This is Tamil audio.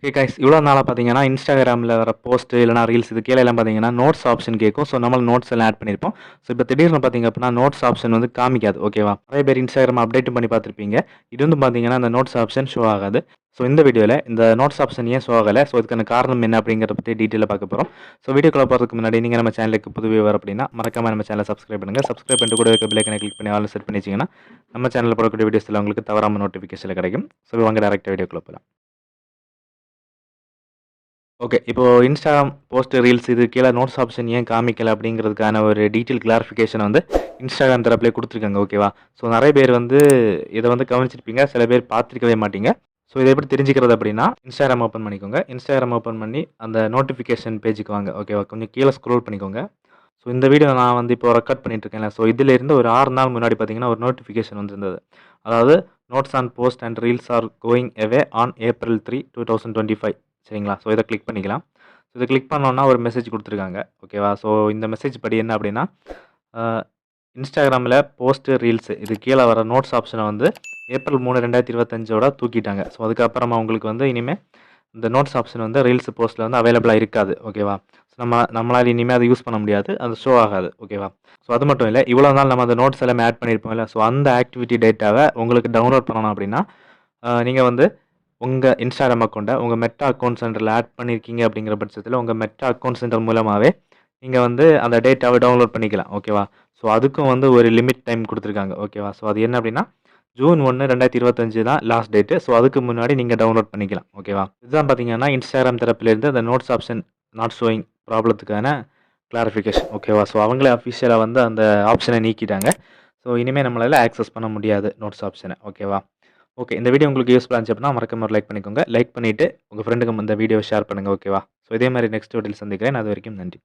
ஓகே கைஸ், இவ்வளோ நாளாக பார்த்தீங்கன்னா இன்ஸ்டாகிராமில் வர போஸ்ட் இல்லைனா ரீல்ஸ் இது கீழே எல்லாம் பார்த்தீங்கன்னா நோட்ஸ் ஆப்ஷன் கேட்கும். ஸோ நம்ம நோட்ஸ் எல்லாம் ஆட் பண்ணியிருப்போம். ஸோ இப்போ திடீர்னு பார்த்தீங்க அப்படின்னா நோட்ஸ் ஆப்ஷன் வந்து காமிக்காது. ஓகேவா? நிறைய பேர் இன்ஸ்டாகிராம் அப்டேட்டும் பண்ணி பார்த்துருப்பீங்க. இது வந்து பார்த்தீங்கன்னா அந்த நோட்ஸ் ஆப்ஷன் ஷோ ஆகாது. ஸோ இந்த வீடியோவில் இந்த நோட்ஸ் ஆப்ஷன் ஏன் ஷோ ஆகலை, ஸோ இதுக்கான காரணம் என்ன அப்படிங்கிறத பற்றி டீட்டெயிலாக பார்க்க போகிறோம். ஸோ வீடியோக்குள்ள போகிறதுக்கு முன்னாடி நீங்கள் நம்ம சேனலுக்கு புது வியூவர் அப்படின்னா மறக்காம நம்ம சேனலை சப்ஸ்கிரைப் பண்ணுங்கள். சப்ஸ்கிரைப் பண்ணிட்டு கூட இருக்க பெல் ஐக்கனை கிளிக் பண்ணி ஆல் செட் பண்ணி வச்சிங்கன்னா நம்ம சேனலில் போடக்கூடிய வீடியோஸில் உங்களுக்கு தவறாமல் நோட்டிஃபிகேஷன் கிடைக்கும். ஸோ வாங்க டேரெக்டாக வீடியோக்குள்ள போகலாம். ஓகே. இப்போ இன்ஸ்டாகிராம் போஸ்ட், ரீல்ஸ் இது கீழ நோட்ஸ் ஆப்ஷன் ஏன் காமிக்கல அப்படிங்கிறதுக்கான ஒரு டீட்டெயில் கிளாரிஃபிகேஷன் வந்து இன்ஸ்டாகிராம் தரப்பிலே குடுத்துருக்காங்க. ஓகேவா? ஸோ நெறைய பேர் வந்து இத வந்து கவனிச்சிருப்பீங்க. சில பேர் பார்த்திருக்கவே மாட்டீங்க. ஸோ இத எப்படி தெரிஞ்சுக்கிறது அப்படின்னா, இன்ஸ்டாகிராம் ஓப்பன் பண்ணிக்கோங்க. இன்ஸ்டாகிராம் ஓப்பன் பண்ணி அந்த நோட்டிஃபிகேஷன் பேஜுக்கு வாங்க. ஓகேவா? கொஞ்சம் கீழ ஸ்க்ரோல் பண்ணிக்கோங்க. ஸோ இந்த வீடியோ நான் வந்து இப்போ ரெக்கார்ட் பண்ணிட்டு இருக்கேன்ல. ஸோ இதிலிருந்து ஒரு 6 நாள் முன்னாடி பார்த்தீங்கன்னா, ஒரு நோட்டிஃபிகேஷன் வந்திருந்தது. அதாவது notes on post and reels are going away on April 3, 2025 சரிங்களா? ஸோ இத கிளிக் பண்ணிக்கலாம். இத கிளிக் பண்ணோம்னா ஒரு மெசேஜ் குடுத்துருக்காங்க. ஓகேவா? ஸோ இந்த மெசேஜ் படி என்ன அப்படின்னா, அ இன்ஸ்டாகிராமில போஸ்ட், ரீல்ஸ் இது கீழ வர நோட்ஸ் ஆப்ஷன வந்து ஏப்ரல் 3, 2025ஓட தூக்கிட்டாங்க. ஸோ அதுக்கப்புறமா உங்களுக்கு வந்து இனிமே இந்த நோட்ஸ் ஆப்ஷன் வந்து ரீல்ஸ், போஸ்ட்ல வந்து அவைலபிளா இருக்காது. ஓகேவா? ஸோ நம்மளால இனிமே அத யூஸ் பண்ண முடியாது. அது ஷோ ஆகாது. ஓகேவா? ஸோ அது மட்டும் இல்ல. இவ்வளோ நாள் நம்ம அந்த நோட்ஸ் எல்லாமே ஆட் பண்ணியிருப்போம்ல. ஸோ அந்த ஆக்டிவிட்டி டேட்டாவ உங்களுக்கு டவுன்லோட் பண்ணணும் அப்படின்னா, நீங்க வந்து உங்க இன்ஸ்டாகிராம் அக்கவுண்ட்ட உங்க மெட்டா அக்கவுண்ட் சென்டர்ல ஆட் பண்ணியிருக்கீங்க அப்படிங்கிற பட்சத்தில, உங்க மெட்டா அக்கவுண்ட் சென்டர் மூலமாவே நீங்க வந்து அந்த டேட்டாவ டவுன்லோட் பண்ணிக்கலாம். ஓகேவா? ஸோ அதுக்கும் வந்து ஒரு லிமிட் டைம் குடுத்துருக்காங்க. ஓகேவா? ஸோ அது என்ன அப்படின்னா, ஜூன் 1, 2025 தான் லாஸ்ட் டேட். ஸோ அதுக்கு முன்னாடி நீங்க டவுன்லோட் பண்ணிக்கலாம். ஓகேவா? இதுதான் பார்த்தீங்கன்னா, இன்ஸ்டாகிராம் தரப்பிலிருந்து அந்த நோட்ஸ் ஆப்ஷன் நாட் ஷோயிங் ப்ராப்ளத்துக்கான கிளாரிஃபிகேஷன். ஓகேவா? ஸோ அவங்களே அஃபிஷியலா வந்து அந்த ஆப்ஷன நீக்கிட்டாங்க. ஸோ இனிமே நம்மளால ஆக்சஸ் பண்ண முடியாது நோட்ஸ் ஆப்ஷன. ஓகேவா? ஓகே. இந்த வீடியோ உங்களுக்கு யூஸ்ஃபுல்லா இருந்துச்சு அப்படின்னா மறக்காம ஒரு லைக் பண்ணிக்கோங்க. லைக் பண்ணிட்டு உங்க ஃப்ரெண்டுக்கு இந்த வீடியோவ ஷேர் பண்ணுங்க. ஓகேவா? ஸோ இதே மாரி நெக்ஸ்ட் வீடியோல சந்திக்கிறேன். அதுவரைக்கும் நன்றி.